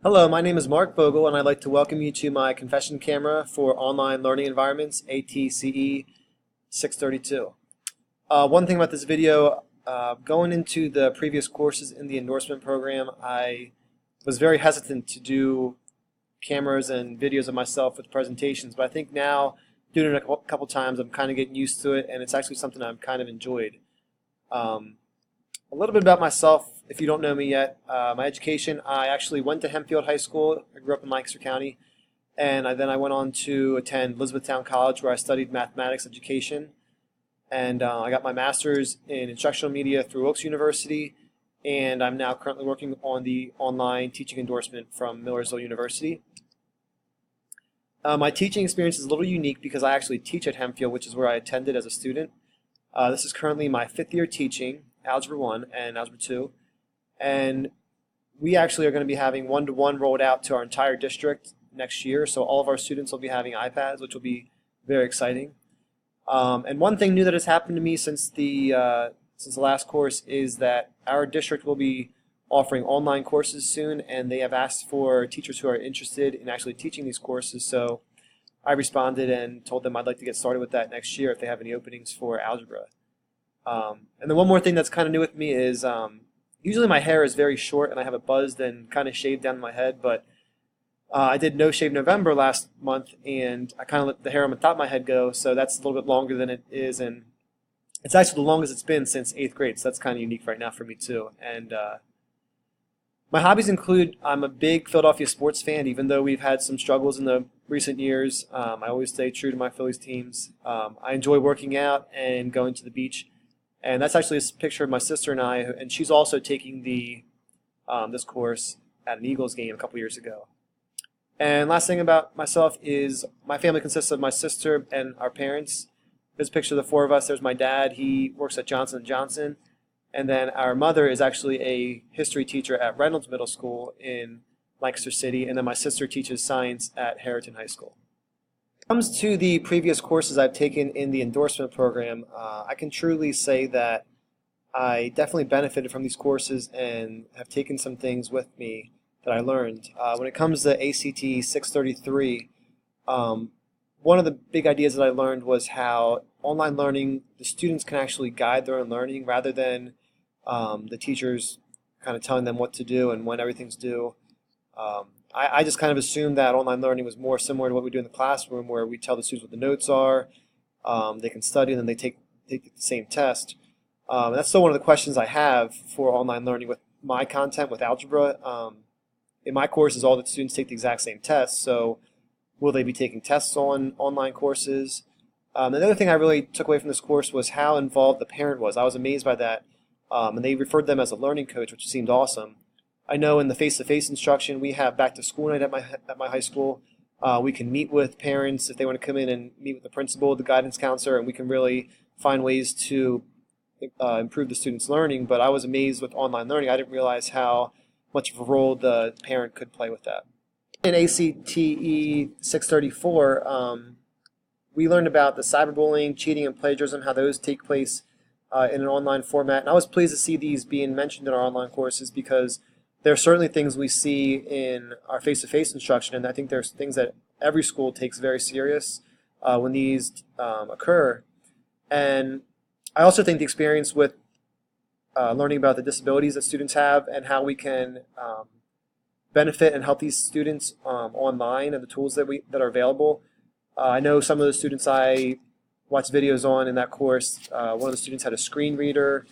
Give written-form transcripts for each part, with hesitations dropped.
Hello, my name is Mark Vogel, and I'd like to welcome you to my confession camera for online learning environments, ATCE 632. One thing about this video, going into the previous courses in the endorsement program, I was very hesitant to do cameras and videos of myself with presentations, but I think now, doing it a couple times, I'm kind of getting used to it, and it's actually something I've kind of enjoyed. A little bit about myself, if you don't know me yet. My education, I actually went to Hempfield High School. I grew up in Lancaster County. And then I went on to attend Elizabethtown College, where I studied mathematics education. And I got my master's in instructional media through Oaks University. And I'm now currently working on the online teaching endorsement from Millersville University. My teaching experience is a little unique because I actually teach at Hempfield, which is where I attended as a student. This is currently my 5th year teaching Algebra 1 and Algebra 2. And we actually are going to be having one-to-one rolled out to our entire district next year. So all of our students will be having iPads, which will be very exciting. And one thing new that has happened to me since the last course is that our district will be offering online courses soon, and they have asked for teachers who are interested in actually teaching these courses. So I responded and told them I'd like to get started with that next year if they have any openings for algebra. And then one more thing that's kind of new with me is usually my hair is very short and I have it buzzed and kind of shaved down my head, but I did No Shave November last month and I kind of let the hair on the top of my head go, so that's a little bit longer than it is, and it's actually the longest it's been since 8th grade, so that's kind of unique right now for me too. And my hobbies include, I'm a big Philadelphia sports fan, even though we've had some struggles in the recent years. I always stay true to my Phillies teams. I enjoy working out and going to the beach. And that's actually a picture of my sister and I, and she's also taking this course at an Eagles game a couple years ago. And last thing about myself is my family consists of my sister and our parents. There's a picture of the 4 of us. There's my dad. He works at Johnson & Johnson. And then our mother is actually a history teacher at Reynolds Middle School in Lancaster City. And then my sister teaches science at Harriton High School. When it comes to the previous courses I've taken in the endorsement program, I can truly say that I definitely benefited from these courses and have taken some things with me that I learned. When it comes to ACT 633, one of the big ideas that I learned was how online learning, the students can actually guide their own learning rather than the teachers kind of telling them what to do and when everything's due. I just kind of assumed that online learning was more similar to what we do in the classroom, where we tell the students what the notes are, they can study, and then they take the same test. And that's still one of the questions I have for online learning with my content with algebra. In my courses, all the students take the exact same test, so will they be taking tests on online courses? Another thing I really took away from this course was how involved the parent was. I was amazed by that, and they referred to them as a learning coach, which seemed awesome. I know in the face-to-face instruction, we have back-to-school night at my high school. We can meet with parents if they want to come in and meet with the principal, the guidance counselor, and we can really find ways to improve the students' learning. But I was amazed with online learning. I didn't realize how much of a role the parent could play with that. In ACTE 634, we learned about the cyberbullying, cheating, and plagiarism, how those take place in an online format. And I was pleased to see these being mentioned in our online courses because there are certainly things we see in our face-to-face instruction, and I think there's things that every school takes very serious when these occur. And I also think the experience with learning about the disabilities that students have and how we can benefit and help these students online and the tools that are available. I know some of the students I watched videos on in that course, one of the students had a screen reader.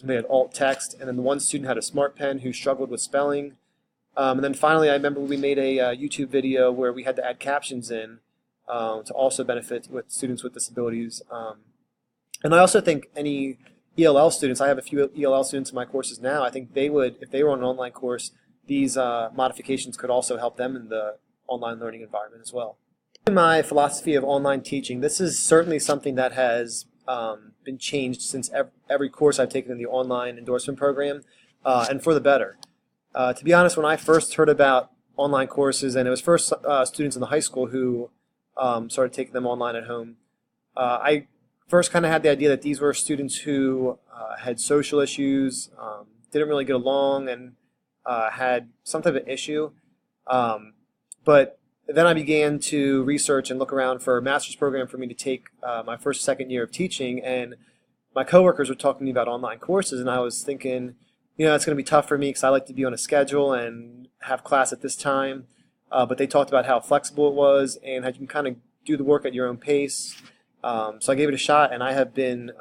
They had alt text, and then the one student had a smart pen who struggled with spelling. And then finally, I remember we made a YouTube video where we had to add captions in to also benefit with students with disabilities. And I also think any ELL students, I have a few ELL students in my courses now, I think they would, if they were on an online course, these modifications could also help them in the online learning environment as well. In my philosophy of online teaching, this is certainly something that has been changed since every course I've taken in the online endorsement program, and for the better. To be honest, when I first heard about online courses, and it was first students in the high school who started taking them online at home, I first kind of had the idea that these were students who had social issues, didn't really get along, and had some type of issue. But then I began to research and look around for a master's program for me to take my first, second year of teaching, and my coworkers were talking to me about online courses, and I was thinking, it's going to be tough for me because I like to be on a schedule and have class at this time. But they talked about how flexible it was and how you can kind of do the work at your own pace. So I gave it a shot, and I have been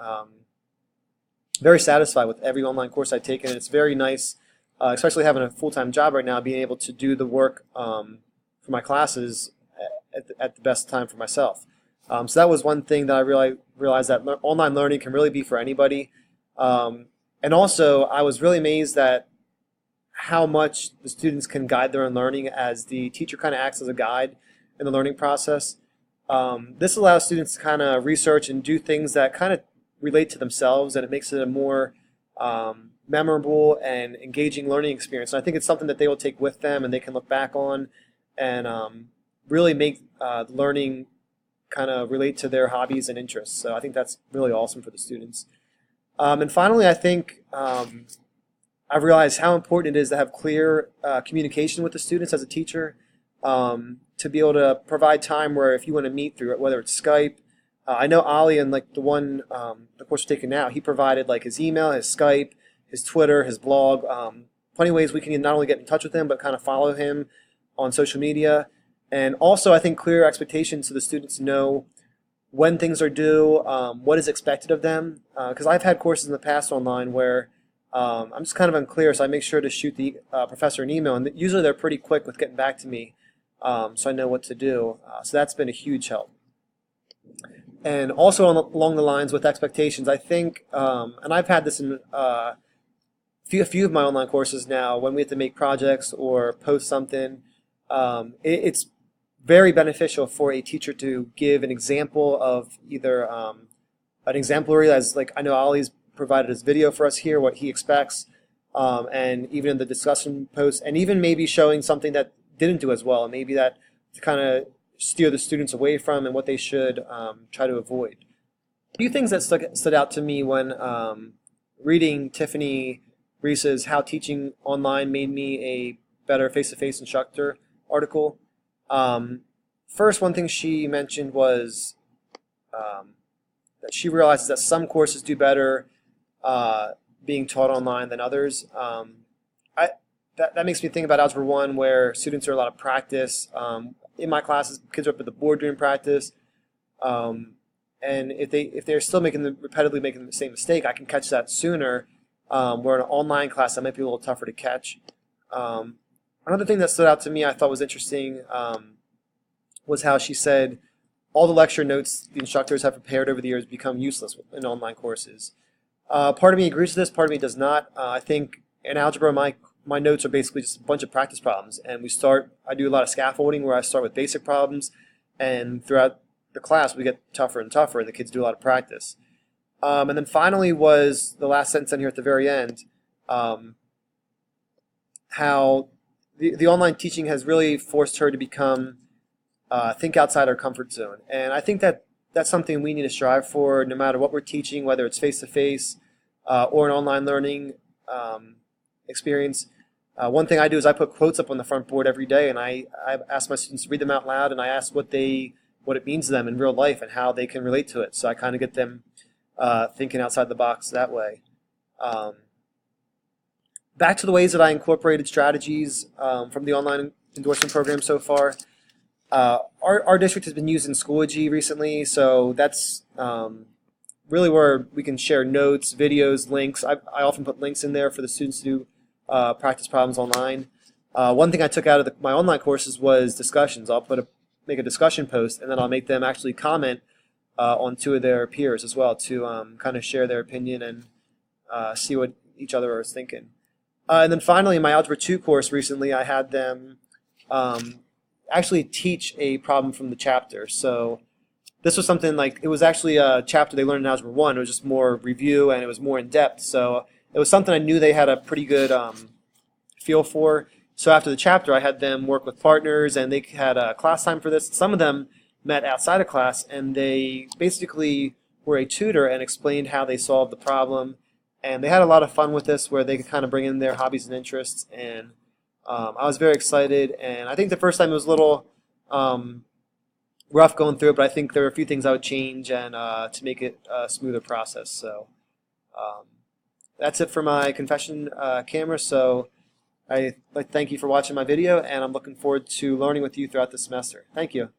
very satisfied with every online course I've taken. And it's very nice, especially having a full-time job right now, being able to do the work for my classes at the best time for myself. So that was one thing that I realized that online learning can really be for anybody. And also, I was really amazed at how much the students can guide their own learning, as the teacher kind of acts as a guide in the learning process. This allows students to kind of research and do things that kind of relate to themselves, and it makes it a more memorable and engaging learning experience. And I think it's something that they will take with them and they can look back on and really make learning kind of relate to their hobbies and interests. So I think that's really awesome for the students. And finally, I think I've realized how important it is to have clear communication with the students as a teacher, to be able to provide time where if you want to meet through it, whether it's Skype. I know Ali, and like the course we're taking now, he provided like his email, his Skype, his Twitter, his blog, plenty of ways we can not only get in touch with him, but kind of follow him on social media. And also, I think clear expectations so the students know when things are due, what is expected of them. Because I've had courses in the past online where I'm just kind of unclear, so I make sure to shoot the professor an email, and usually they're pretty quick with getting back to me, so I know what to do. So that's been a huge help. And also along the lines with expectations, I think, and I've had this in a few of my online courses now, when we have to make projects or post something, it's very beneficial for a teacher to give an example of either an exemplary, as like I know Ali's provided his video for us here, what he expects, and even in the discussion post, and even maybe showing something that didn't do as well, and maybe that to kind of steer the students away from and what they should try to avoid. A few things that stood out to me when reading Tiffany Reese's How Teaching Online Made Me a Better Face-to-Face Instructor article. First, one thing she mentioned was that she realizes that some courses do better being taught online than others. That makes me think about Algebra 1, where students are a lot of practice. In my classes, kids are up at the board doing practice, and if they're still repetitively making the same mistake, I can catch that sooner. Where in an online class, that might be a little tougher to catch. Another thing that stood out to me, I thought was interesting, was how she said all the lecture notes the instructors have prepared over the years become useless in online courses. Part of me agrees with this, part of me does not. I think in algebra, my notes are basically just a bunch of practice problems, and I do a lot of scaffolding where I start with basic problems, and throughout the class we get tougher and tougher, and the kids do a lot of practice. And then finally was the last sentence in here at the very end, how the online teaching has really forced her to become think outside our comfort zone. And I think that's something we need to strive for no matter what we're teaching, whether it's face-to-face or an online learning experience. One thing I do is I put quotes up on the front board every day, and I ask my students to read them out loud, and I ask what it means to them in real life and how they can relate to it. So I kind of get them thinking outside the box that way. Back to the ways that I incorporated strategies from the online endorsement program so far. Our district has been using Schoology recently, so that's really where we can share notes, videos, links. I often put links in there for the students to do practice problems online. One thing I took out of my online courses was discussions. I'll make a discussion post, and then I'll make them actually comment on two of their peers as well to kind of share their opinion and see what each other is thinking. And then finally, in my Algebra 2 course recently, I had them actually teach a problem from the chapter. So this was something like, it was actually a chapter they learned in Algebra 1. It was just more review, and it was more in-depth. So it was something I knew they had a pretty good feel for. So after the chapter, I had them work with partners, and they had class time for this. Some of them met outside of class, and they basically were a tutor and explained how they solved the problem. And they had a lot of fun with this, where they could kind of bring in their hobbies and interests and I was very excited, and I think the first time it was a little rough going through it, but I think there were a few things I would change and to make it a smoother process. So um, that's it for my confession camera. So I like to thank you for watching my video, and I'm looking forward to learning with you throughout the semester. Thank you.